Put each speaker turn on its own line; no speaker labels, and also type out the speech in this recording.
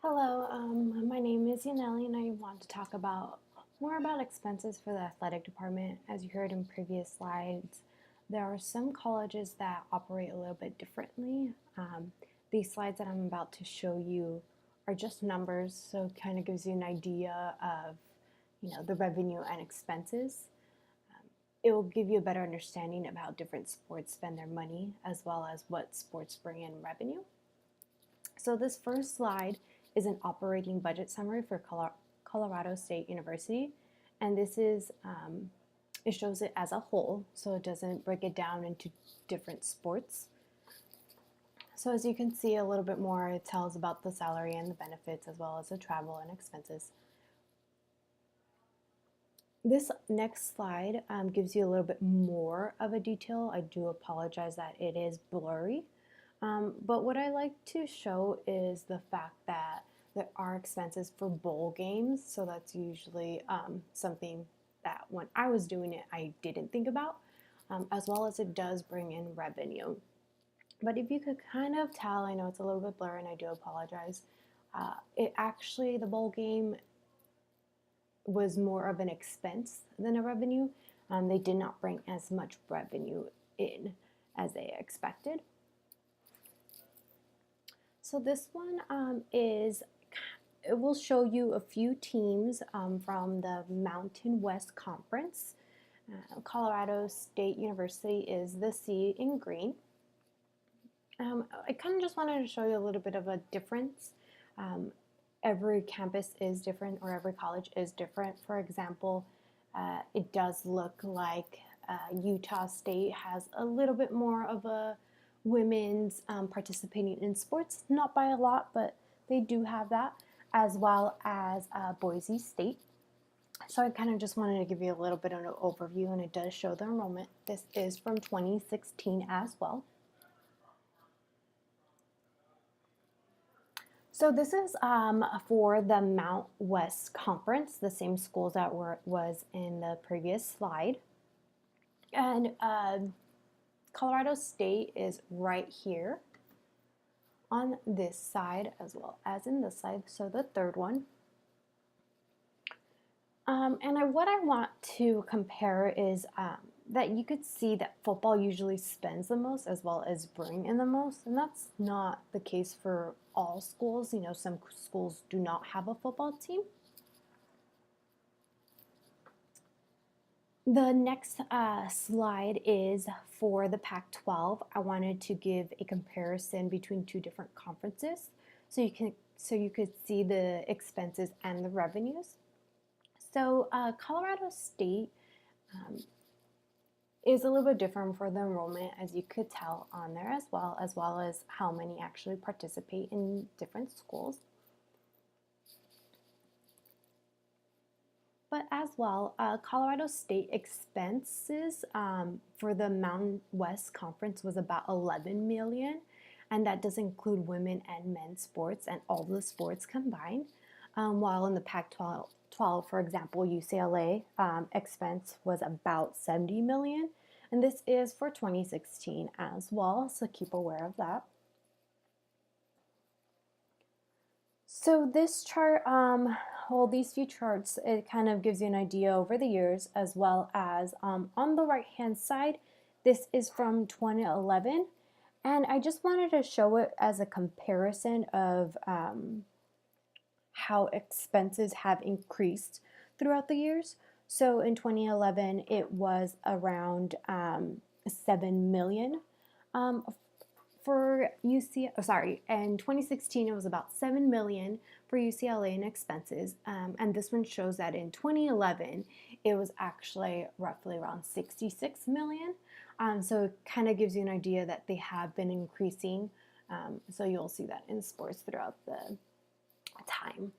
Hello, my name is Yannely, and I want to talk about more about expenses for the athletic department. As you heard in previous slides, there are some colleges that operate a little bit differently. These slides that I'm about to show you are just numbers, so it kind of gives you an idea of, the revenue and expenses. It will give you a better understanding of how different sports spend their money, as well as what sports bring in revenue. So this first slide is an operating budget summary for Colorado State University, and this is it shows it as a whole, so it doesn't break it down into different sports. So as you can see a little bit more, it tells about the salary and the benefits as well as the travel and expenses. This next slide gives you a little bit more of a detail. I do apologize that it is blurry. But what I like to show is the fact that there are expenses for bowl games. So that's usually something that when I was doing it, I didn't think about, as well as it does bring in revenue. But if you could kind of tell, I know it's a little bit blurry and I do apologize, the bowl game was more of an expense than a revenue. They did not bring as much revenue in as they expected. So this one it will show you a few teams from the Mountain West Conference. Colorado State University is the C in green. I kind of just wanted to show you a little bit of a difference. Every campus is different, or every college is different. For example, it does look like Utah State has a little bit more of a women's participating in sports, not by a lot, but they do have that, as well as Boise State. So I kind of just wanted to give you a little bit of an overview, and it does show the enrollment. This is from 2016 as well. So this is for the Mount West Conference, the same schools that was in the previous slide. And Colorado State is right here on this side as well as in this side, so the third one. What I want to compare is that you could see that football usually spends the most as well as bring in the most, and that's not the case for all schools. Some schools do not have a football team. The next slide is for the Pac-12. I wanted to give a comparison between two different conferences, so you could see the expenses and the revenues. So Colorado State is a little bit different for the enrollment, as you could tell on there, as well as how many actually participate in different schools. But as well, Colorado State expenses for the Mountain West Conference was about $11 million, and that does include women and men's sports and all the sports combined. While in the Pac-12, for example, UCLA expense was about $70 million, and this is for 2016 as well, so keep aware of that. So this chart, these few charts, it kind of gives you an idea over the years, as well as on the right-hand side, this is from 2011, and I just wanted to show it as a comparison of how expenses have increased throughout the years. So in 2011, it was around $7 million. For in 2016 it was about $7 million for UCLA in expenses, and this one shows that in 2011 it was actually roughly around $66 million. So it kind of gives you an idea that they have been increasing. So you'll see that in sports throughout the time.